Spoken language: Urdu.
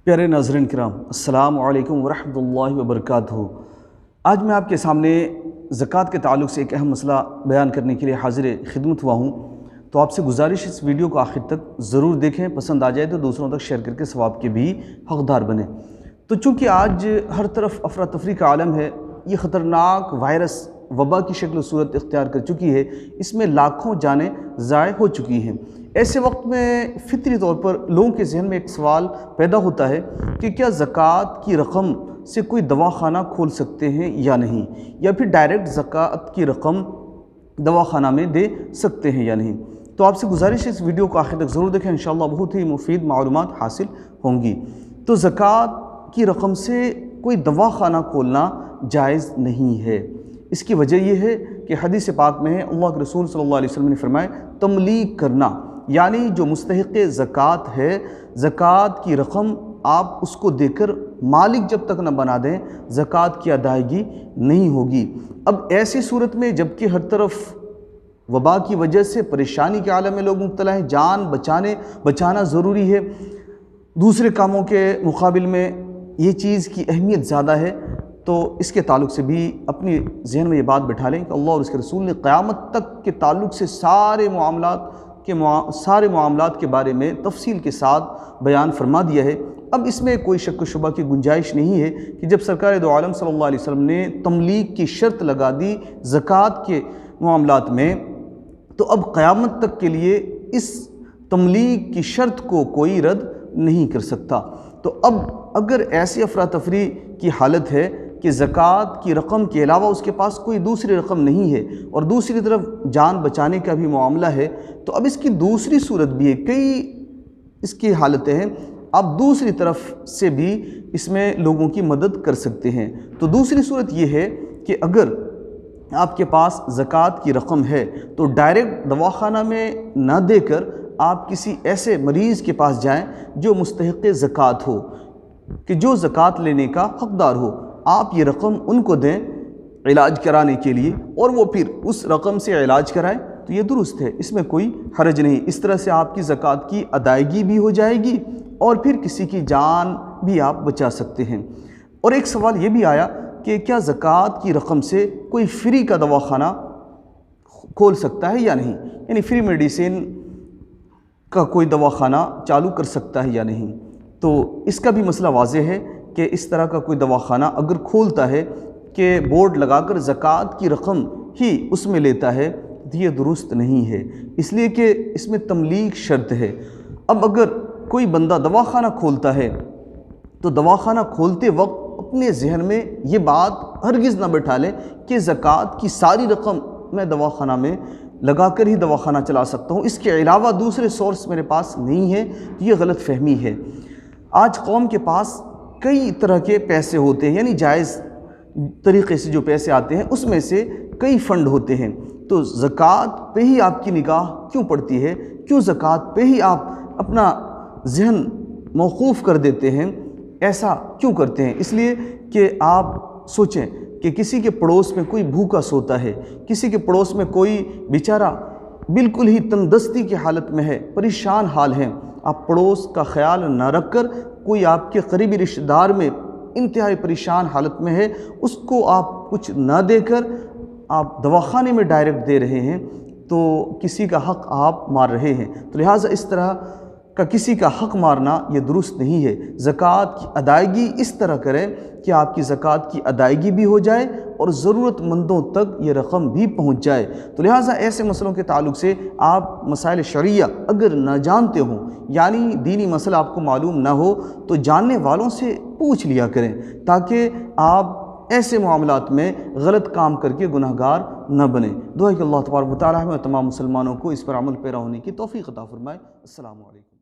پیارے ناظرین کرام، السلام علیکم ورحمۃ اللہ وبرکاتہ۔ آج میں آپ کے سامنے زکوٰۃ کے تعلق سے ایک اہم مسئلہ بیان کرنے کے لیے حاضر خدمت ہوا ہوں، تو آپ سے گزارش اس ویڈیو کو آخر تک ضرور دیکھیں، پسند آ جائے تو دوسروں تک شیئر کر کے ثواب کے بھی حقدار بنیں۔ تو چونکہ آج ہر طرف افراتفری کا عالم ہے، یہ خطرناک وائرس وبا کی شکل و صورت اختیار کر چکی ہے، اس میں لاکھوں جانیں ضائع ہو چکی ہیں۔ ایسے وقت میں فطری طور پر لوگوں کے ذہن میں ایک سوال پیدا ہوتا ہے کہ کیا زکوٰۃ کی رقم سے کوئی دواخانہ کھول سکتے ہیں یا نہیں، یا پھر ڈائریکٹ زکوٰۃ کی رقم دواخانہ میں دے سکتے ہیں یا نہیں۔ تو آپ سے گزارش ہے اس ویڈیو کو آخر تک ضرور دیکھیں، انشاءاللہ بہت ہی مفید معلومات حاصل ہوں گی۔ تو زکوٰۃ کی رقم سے کوئی دواخانہ کھولنا جائز نہیں ہے۔ اس کی وجہ یہ ہے کہ حدیث پاک میں ہے، اللہ کے رسول صلی اللہ علیہ وسلم نے فرمایا تملیک کرنا، یعنی جو مستحق زکوٰۃ ہے، زکوٰۃ کی رقم آپ اس کو دے کر مالک جب تک نہ بنا دیں، زکوٰۃ کی ادائیگی نہیں ہوگی۔ اب ایسی صورت میں جبکہ ہر طرف وبا کی وجہ سے پریشانی کے عالم میں لوگ مبتلا ہیں، جان بچانا ضروری ہے، دوسرے کاموں کے مقابل میں یہ چیز کی اہمیت زیادہ ہے، تو اس کے تعلق سے بھی اپنی ذہن میں یہ بات بٹھا لیں کہ اللہ اور اس کے رسول نے قیامت تک کے تعلق سے سارے معاملات کے بارے میں تفصیل کے ساتھ بیان فرما دیا ہے۔ اب اس میں کوئی شک و شبہ کی گنجائش نہیں ہے کہ جب سرکار دو عالم صلی اللہ علیہ وسلم نے تملیک کی شرط لگا دی زکوٰۃ کے معاملات میں، تو اب قیامت تک کے لیے اس تملیک کی شرط کو کوئی رد نہیں کر سکتا۔ تو اب اگر ایسی افراتفری کی حالت ہے کہ زکوٰۃ کی رقم کے علاوہ اس کے پاس کوئی دوسری رقم نہیں ہے اور دوسری طرف جان بچانے کا بھی معاملہ ہے، تو اب اس کی دوسری صورت بھی ہے، کئی اس کی حالتیں ہیں، آپ دوسری طرف سے بھی اس میں لوگوں کی مدد کر سکتے ہیں۔ تو دوسری صورت یہ ہے کہ اگر آپ کے پاس زکوٰۃ کی رقم ہے تو ڈائریکٹ دواخانہ میں نہ دے کر آپ کسی ایسے مریض کے پاس جائیں جو مستحق زکوٰۃ ہو، کہ جو زکوٰۃ لینے کا حقدار ہو، آپ یہ رقم ان کو دیں علاج کرانے کے لیے، اور وہ پھر اس رقم سے علاج کرائیں، تو یہ درست ہے، اس میں کوئی حرج نہیں۔ اس طرح سے آپ کی زکوٰۃ کی ادائیگی بھی ہو جائے گی اور پھر کسی کی جان بھی آپ بچا سکتے ہیں۔ اور ایک سوال یہ بھی آیا کہ کیا زکوٰۃ کی رقم سے کوئی فری کا دواخانہ کھول سکتا ہے یا نہیں، یعنی فری میڈیسن کا کوئی دواخانہ چالو کر سکتا ہے یا نہیں۔ تو اس کا بھی مسئلہ واضح ہے کہ اس طرح کا کوئی دواخانہ اگر کھولتا ہے کہ بورڈ لگا کر زکوٰۃ کی رقم ہی اس میں لیتا ہے، تو یہ درست نہیں ہے، اس لیے کہ اس میں تملیک شرط ہے۔ اب اگر کوئی بندہ دواخانہ کھولتا ہے تو دواخانہ کھولتے وقت اپنے ذہن میں یہ بات ہرگز نہ بٹھا لیں کہ زکوٰۃ کی ساری رقم میں دواخانہ میں لگا کر ہی دواخانہ چلا سکتا ہوں، اس کے علاوہ دوسرے سورس میرے پاس نہیں ہے، یہ غلط فہمی ہے۔ آج قوم کے پاس کئی طرح کے پیسے ہوتے ہیں، یعنی جائز طریقے سے جو پیسے آتے ہیں اس میں سے کئی فنڈ ہوتے ہیں، تو زکوٰۃ پہ ہی آپ کی نگاہ کیوں پڑتی ہے، کیوں زکوٰۃ پہ ہی آپ اپنا ذہن موقوف کر دیتے ہیں، ایسا کیوں کرتے ہیں؟ اس لیے کہ آپ سوچیں کہ کسی کے پڑوس میں کوئی بھوکا سوتا ہے، کسی کے پڑوس میں کوئی بیچارہ بالکل ہی تندرستی کی حالت میں ہے، پریشان حال ہے، آپ پڑوس کا خیال نہ رکھ کر کوئی آپ کے قریبی رشتہ دار میں انتہائی پریشان حالت میں ہے، اس کو آپ کچھ نہ دے کر آپ دواخانے میں ڈائریکٹ دے رہے ہیں، تو کسی کا حق آپ مار رہے ہیں۔ تو لہٰذا اس طرح کا کسی کا حق مارنا یہ درست نہیں ہے۔ زکوٰۃ کی ادائیگی اس طرح کریں کہ آپ کی زکوٰۃ کی ادائیگی بھی ہو جائے اور ضرورت مندوں تک یہ رقم بھی پہنچ جائے۔ تو لہٰذا ایسے مسئلوں کے تعلق سے آپ مسائل شرعیہ اگر نہ جانتے ہوں، یعنی دینی مسئلہ آپ کو معلوم نہ ہو، تو جاننے والوں سے پوچھ لیا کریں، تاکہ آپ ایسے معاملات میں غلط کام کر کے گناہ گار نہ بنیں۔ دعا کہ اللہ تبارک و تعالی ہمیں تمام مسلمانوں کو اس پر عمل پیرا ہونے کی توفیق عطا فرمائے۔ السلام علیکم۔